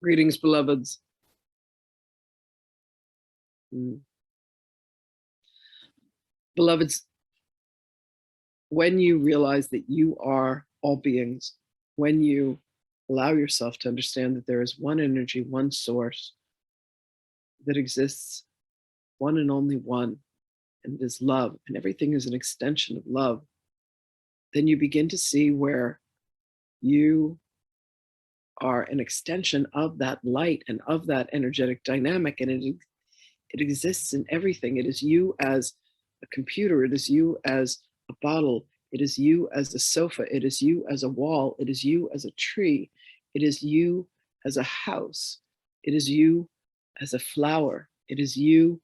Greetings, beloveds. Beloveds, when you realize that you are all beings, when you allow yourself to understand that there is one energy, one source that exists, one and only one, and is love, and everything is an extension of love, then you begin to see where you are an extension of that light and of that energetic dynamic, and it exists in everything. It is you as a computer, it is you as a bottle, it is you as a sofa, it is you as a wall, it is you as a tree, it is you as a house, it is you as a flower, it is you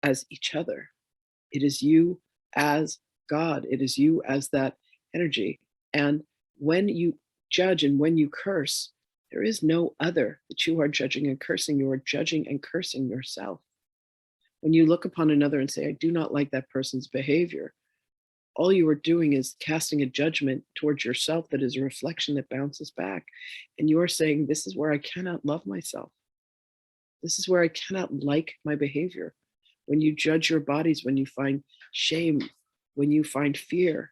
as each other, it is you as God, it is you as that energy. And when you judge and when you curse, there is no other that you are judging and cursing. You are judging and cursing yourself. When you look upon another and say, I do not like that person's behavior, all you are doing is casting a judgment towards yourself that is a reflection that bounces back. And you are saying, this is where I cannot love myself. This is where I cannot like my behavior. When you judge your bodies, when you find shame, when you find fear,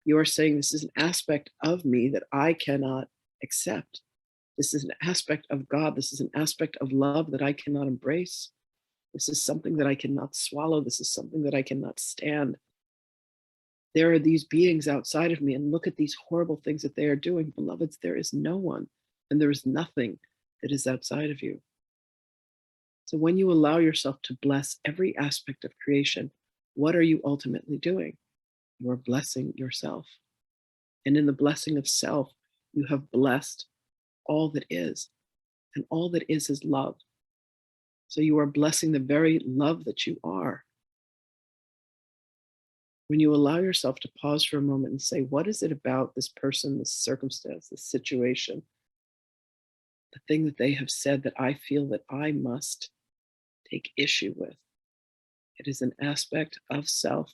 you are saying this is an aspect of me that I cannot accept. This is an aspect of God. This is an aspect of love that I cannot embrace. This is something that I cannot swallow. This is something that I cannot stand. There are these beings outside of me, and look at these horrible things that they are doing. Beloveds, there is no one and there is nothing that is outside of you. So when you allow yourself to bless every aspect of creation, what are you ultimately doing? You are blessing yourself. And in the blessing of self, you have blessed all that is. And all that is love. So you are blessing the very love that you are. When you allow yourself to pause for a moment and say, what is it about this person, this circumstance, this situation, the thing that they have said that I feel that I must take issue with? It is an aspect of self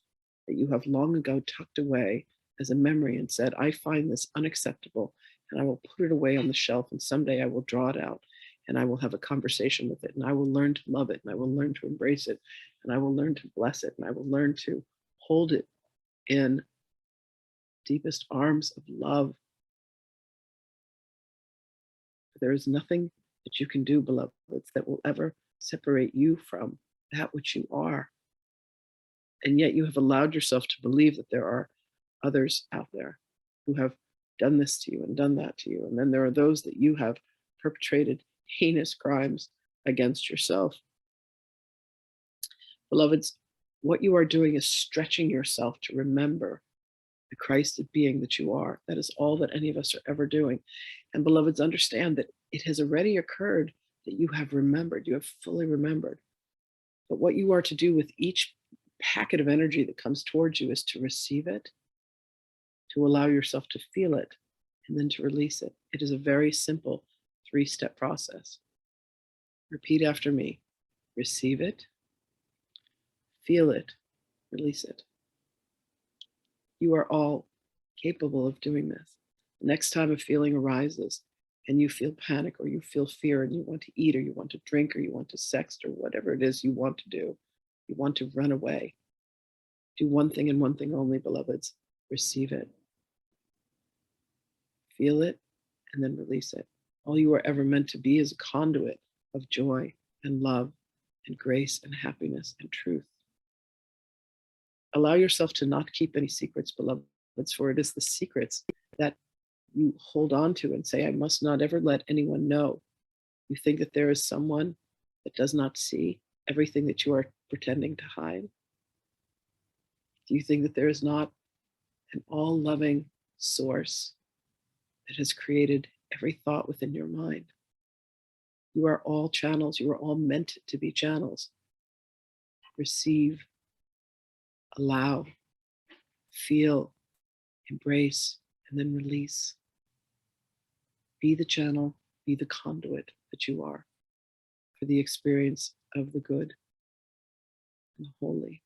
that you have long ago tucked away as a memory and said, I find this unacceptable and I will put it away on the shelf, and someday I will draw it out and I will have a conversation with it, and I will learn to love it, and I will learn to embrace it, and I will learn to bless it, and I will learn to hold it in deepest arms of love. There is nothing that you can do, beloveds, that will ever separate you from that which you are. And yet you have allowed yourself to believe that there are others out there who have done this to you and done that to you. And then there are those that you have perpetrated heinous crimes against yourself. Beloveds, what you are doing is stretching yourself to remember the Christed being that you are. That is all that any of us are ever doing. And beloveds, understand that it has already occurred that you have remembered, you have fully remembered. But what you are to do with each packet of energy that comes towards you is to receive it, to allow yourself to feel it, and then to release it. It is a very simple 3-step process. Repeat after me. Receive it, feel it, release it. You are all capable of doing this. The next time a feeling arises and you feel panic or you feel fear and you want to eat or you want to drink or you want to sext or whatever it is you want to do, you want to run away, do one thing and one thing only, beloveds. Receive it, feel it, and then release it. All you are ever meant to be is a conduit of joy and love and grace and happiness and truth. Allow yourself to not keep any secrets, beloveds, for it is the secrets that you hold on to and say, I must not ever let anyone know. You think that there is someone that does not see everything that you are pretending to hide? Do you think that there is not an all-loving source that has created every thought within your mind? You are all channels. You are all meant to be channels. Receive, allow, feel, embrace, and then release. Be the channel, be the conduit that you are for the experience of the good and the holy.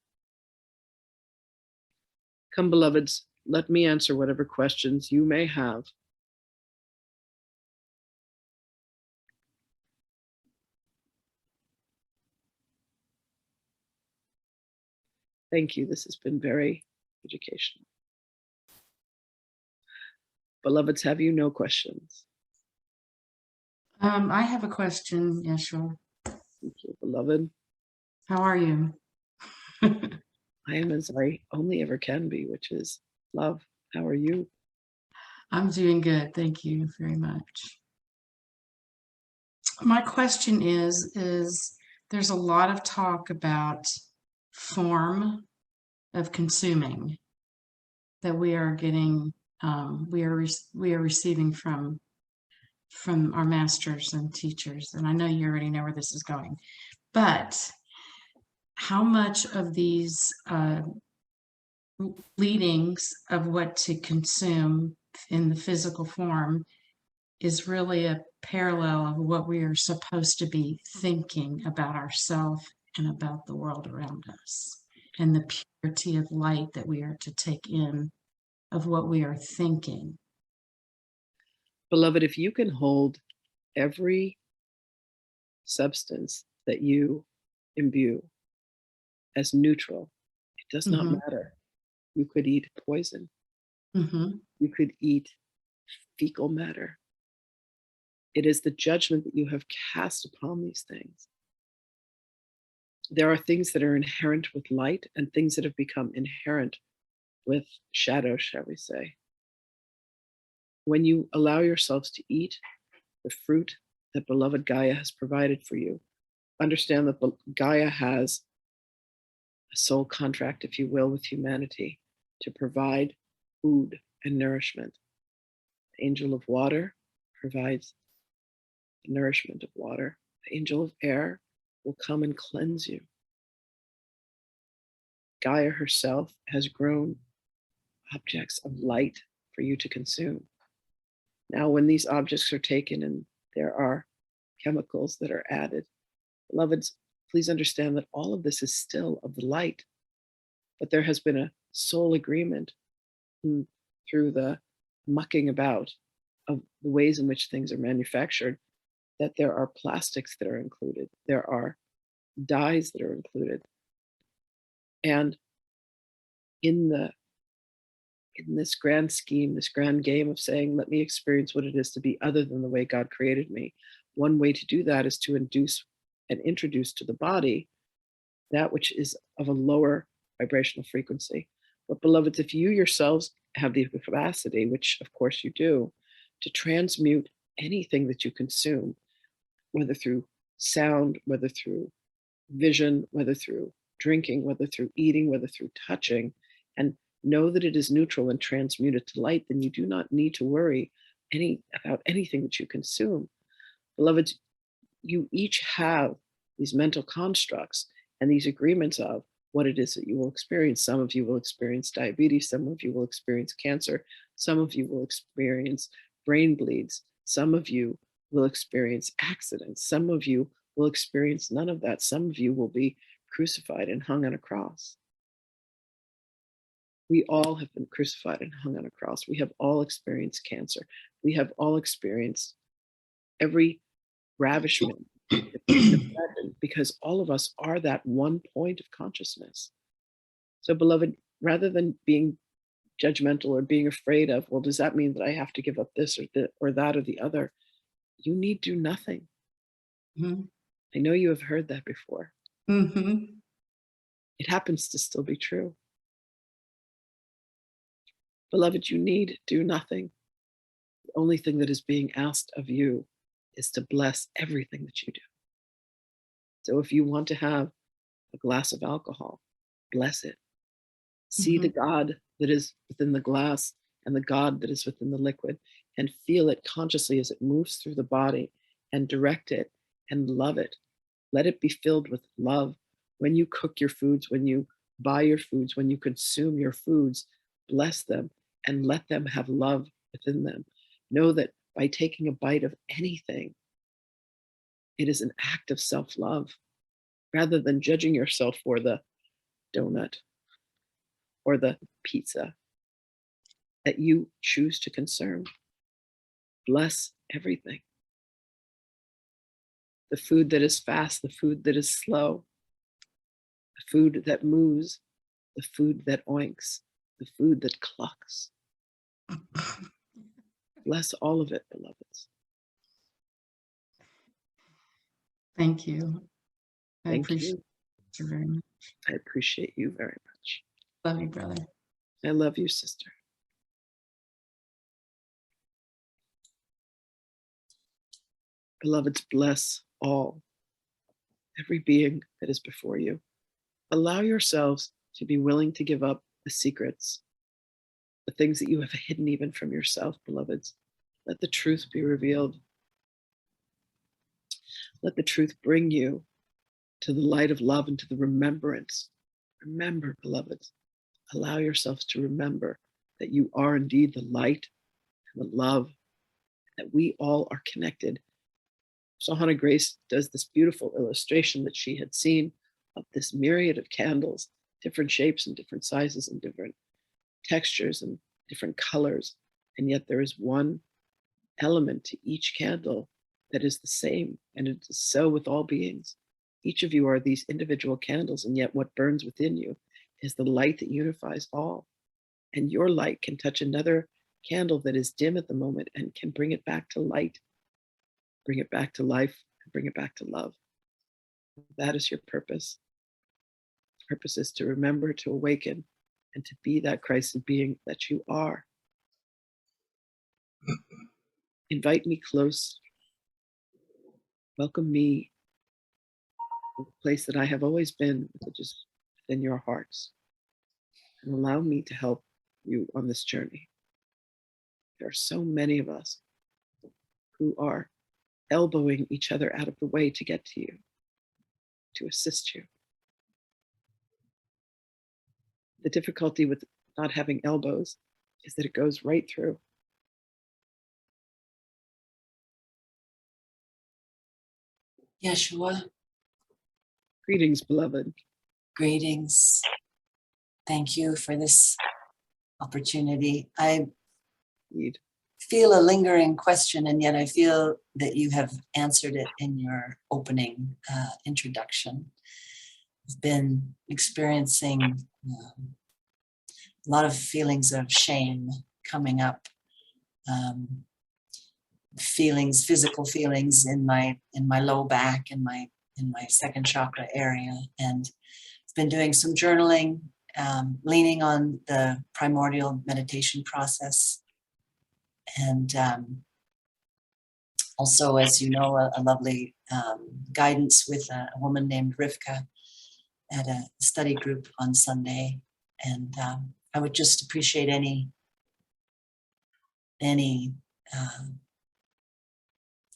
Come, beloveds, let me answer whatever questions you may have Thank you. This has been very educational. Beloveds, have you no questions? I have a question, Yeshua. Thank you, beloved. How are you? I am as I only ever can be, which is love. How are you? I'm doing good. Thank you very much. My question is there's a lot of talk about form of consuming that we are getting, we are receiving from our masters and teachers. And I know you already know where this is going, but how much of these leadings of what to consume in the physical form is really a parallel of what we are supposed to be thinking about ourselves and about the world around us, and the purity of light that we are to take in of what we are thinking. Beloved, if you can hold every substance that you imbue as neutral, it does not Mm-hmm. matter. You could eat poison. Mm-hmm. You could eat fecal matter. It is the judgment that you have cast upon these things. There are things that are inherent with light and things that have become inherent with shadow, shall we say. When you allow yourselves to eat the fruit that beloved Gaia has provided for you, understand that Gaia has a soul contract, if you will, with humanity to provide food and nourishment. The angel of water provides the nourishment of water. The angel of air will come and cleanse you. Gaia herself has grown objects of light for you to consume. Now, when these objects are taken and there are chemicals that are added, beloveds, please understand that all of this is still of the light, but there has been a soul agreement through the mucking about of the ways in which things are manufactured, that there are plastics that are included, there are dyes that are included. And in this grand scheme, this grand game of saying, let me experience what it is to be other than the way God created me, one way to do that is to induce and introduce to the body that which is of a lower vibrational frequency. But beloveds, if you yourselves have the capacity, which of course you do, to transmute anything that you consume, whether through sound, whether through vision, whether through drinking, whether through eating, whether through touching, and know that it is neutral and transmuted to light, then you do not need to worry about anything that you consume. Beloveds, you each have these mental constructs and these agreements of what it is that you will experience. Some of you will experience diabetes, some of you will experience cancer, some of you will experience brain bleeds, some of you will experience accidents, some of you will experience none of that, some of you will be crucified and hung on a cross. We all have been crucified and hung on a cross. We have all experienced cancer. We have all experienced every ravishment because all of us are that one point of consciousness. So, beloved, rather than being judgmental or being afraid of, well, does that mean that I have to give up this or that or the other? You need do nothing. Mm-hmm. I know you have heard that before. Mm-hmm. It happens to still be true. Beloved, you need do nothing. The only thing that is being asked of you is to bless everything that you do. So if you want to have a glass of alcohol, bless it. See Mm-hmm. the God that is within the glass and the God that is within the liquid, and feel it consciously as it moves through the body, and direct it and love it. Let it be filled with love. When you cook your foods, when you buy your foods, when you consume your foods, bless them and let them have love within them. Know that by taking a bite of anything, it is an act of self-love rather than judging yourself for the donut or the pizza that you choose to consume. Bless everything. The food that is fast, the food that is slow, the food that moves, the food that oinks, the food that clucks. Bless all of it, beloveds. Thank you. I Thank appreciate you. you very much. I appreciate you very much. Love you, brother. I love you, sister. Beloveds, bless all, every being that is before you. Allow yourselves to be willing to give up the secrets, the things that you have hidden even from yourself, beloveds. Let the truth be revealed. Let the truth bring you to the light of love and to the remembrance. Remember, beloveds, allow yourselves to remember that you are indeed the light and the love, that we all are connected. Sohana Grace does this beautiful illustration that she had seen of this myriad of candles, different shapes and different sizes and different textures and different colors. And yet there is one element to each candle that is the same. And it is so with all beings. Each of you are these individual candles, and yet what burns within you is the light that unifies all. And your light can touch another candle that is dim at the moment and can bring it back to light, bring it back to life, and bring it back to love. That is your purpose. Purpose is to remember, to awaken, and to be that Christ being that you are. Invite me close. Welcome me to the place that I have always been, which is within your hearts. And allow me to help you on this journey. There are so many of us who are elbowing each other out of the way to get to you, to assist you. The difficulty with not having elbows is that it goes right through. Jeshua, Greetings, beloved. greetings. Thank you for this opportunity. I Indeed. feel a lingering question, and yet I feel that you have answered it in your opening introduction. I've been experiencing a lot of feelings of shame coming up, feelings, physical feelings in my low back, in my second chakra area, and I've been doing some journaling, leaning on the primordial meditation process, and also, as you know, a lovely guidance with a woman named Rivka at a study group on Sunday. And I would just appreciate anything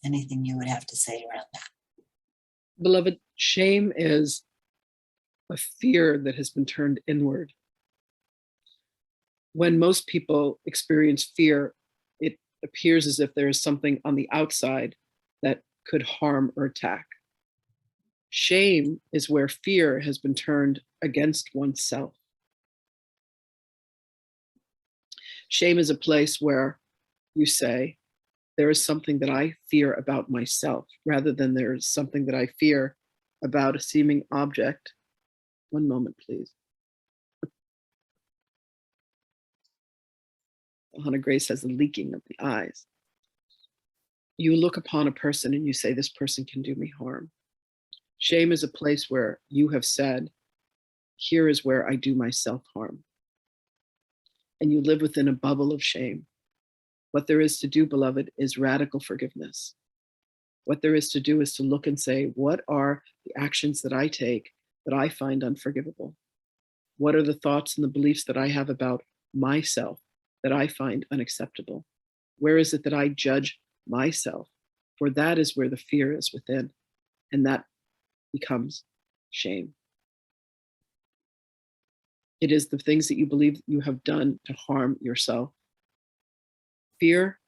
you would have to say around that. Beloved, shame is a fear that has been turned inward. When most people experience fear, it appears as if there is something on the outside that could harm or attack. Shame is where fear has been turned against oneself. Shame is a place where you say, there is something that I fear about myself, rather than there is something that I fear about a seeming object. One moment, please. Hannah Grace has the leaking of the eyes. You look upon a person and you say, this person can do me harm. Shame is a place where you have said, here is where I do myself harm. And you live within a bubble of shame. What there is to do, beloved, is radical forgiveness. What there is to do is to look and say, what are the actions that I take that I find unforgivable? What are the thoughts and the beliefs that I have about myself that I find unacceptable? Where is it that I judge myself? For that is where the fear is within, and that becomes shame. It is the things that you believe you have done to harm yourself. Fear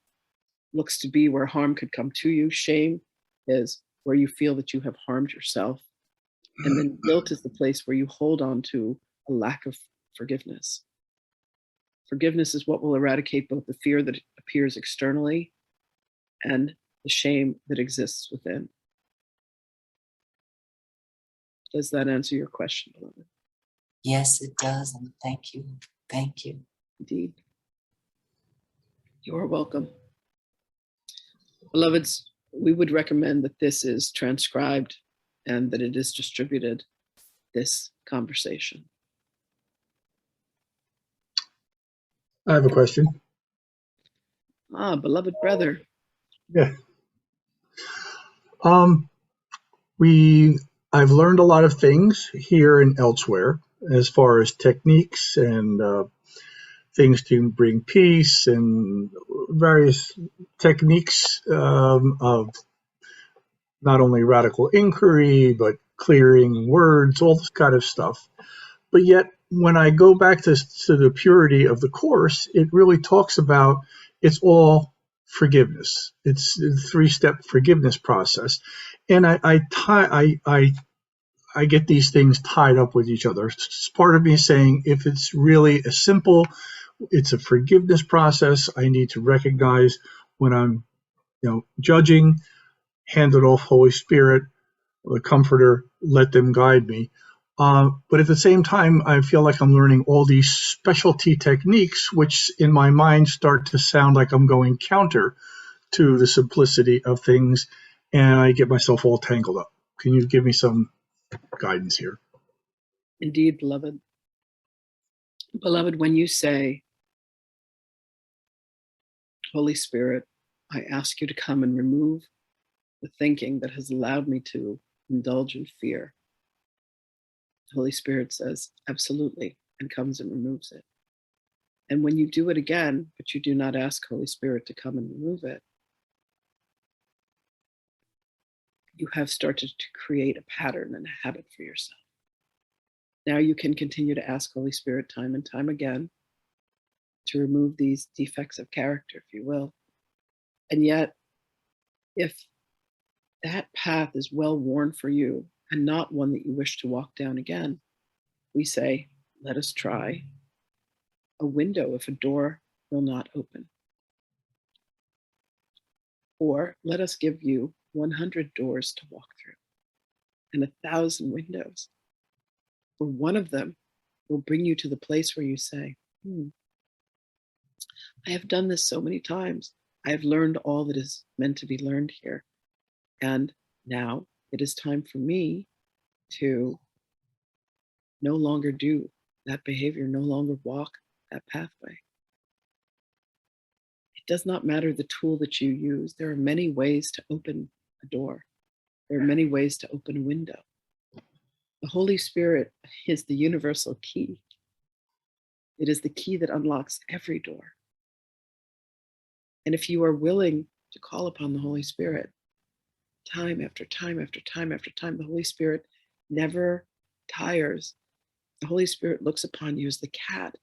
looks to be where harm could come to you. Shame is where you feel that you have harmed yourself. And then guilt is the place where you hold on to a lack of forgiveness. Forgiveness is what will eradicate both the fear that appears externally and the shame that exists within. Does that answer your question, beloved? Yes, it does. And thank you. Thank you. Indeed. You're welcome. Beloveds, we would recommend that this is transcribed and that it is distributed, this conversation. I have a question. Ah, beloved brother. Yeah. Um, I've learned a lot of things here and elsewhere as far as techniques and things to bring peace and various techniques of not only radical inquiry, but clearing words, all this kind of stuff. But yet, when I go back to the purity of the Course, it really talks about it's all forgiveness. It's a three-step forgiveness process. And I get these things tied up with each other. Part of me is saying if it's really a simple, it's a forgiveness process. I need to recognize when I'm, judging, hand it off Holy Spirit, the Comforter, let them guide me. But at the same time, I feel like I'm learning all these specialty techniques, which in my mind start to sound like I'm going counter to the simplicity of things, and I get myself all tangled up. Can you give me some guidance here? Indeed, beloved. Beloved, when you say, Holy Spirit, I ask you to come and remove the thinking that has allowed me to indulge in fear, the Holy Spirit says, absolutely, and comes and removes it. And when you do it again, but you do not ask Holy Spirit to come and remove it, you have started to create a pattern and a habit for yourself. Now you can continue to ask Holy Spirit time and time again to remove these defects of character, if you will. And yet, if that path is well worn for you and not one that you wish to walk down again, we say, let us try a window if a door will not open. Or let us give you 100 doors to walk through and 1,000 windows. Or one of them will bring you to the place where you say, I have done this so many times. I have learned all that is meant to be learned here. And now it is time for me to no longer do that behavior, no longer walk that pathway. It does not matter the tool that you use. There are many ways to open a door. There are many ways to open a window. The Holy Spirit is the universal key. It is the key that unlocks every door. And if you are willing to call upon the Holy Spirit, time after time after time after time, the Holy Spirit never tires. The Holy Spirit looks upon you as the cat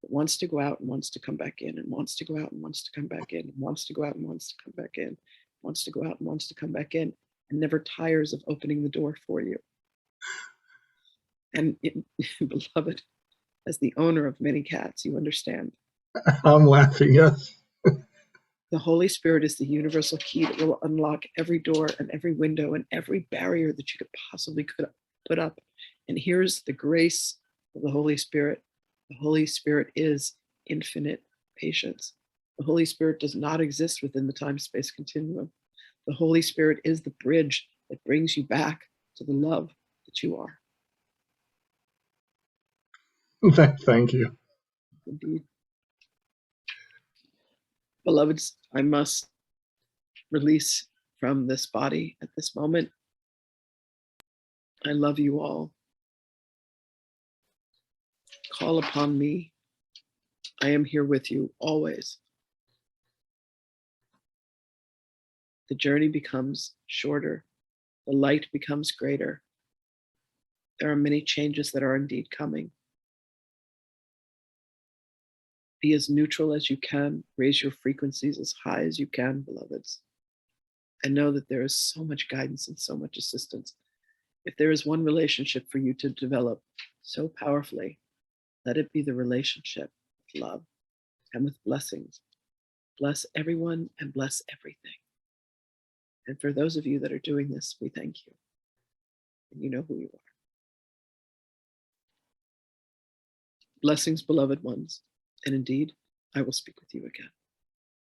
that wants to go out and wants to come back in, and wants to go out and wants to come back in, and wants to go out and wants to come back in, wants to go out and wants to come back in, and never tires of opening the door for you. And beloved, as the owner of many cats, you understand. I'm laughing, yes. The Holy Spirit is the universal key that will unlock every door and every window and every barrier that you could possibly put up. And here's the grace of the Holy Spirit. The Holy Spirit is infinite patience. The Holy Spirit does not exist within the time-space continuum. The Holy Spirit is the bridge that brings you back to the love that you are. Thank you. Indeed. Beloveds, I must release from this body at this moment. I love you all. Call upon me. I am here with you always. The journey becomes shorter. The light becomes greater. There are many changes that are indeed coming. Be as neutral as you can. Raise your frequencies as high as you can, beloveds. And know that there is so much guidance and so much assistance. If there is one relationship for you to develop so powerfully, let it be the relationship with love and with blessings. Bless everyone and bless everything. And for those of you that are doing this, we thank you. And you know who you are. Blessings, beloved ones, and indeed, I will speak with you again.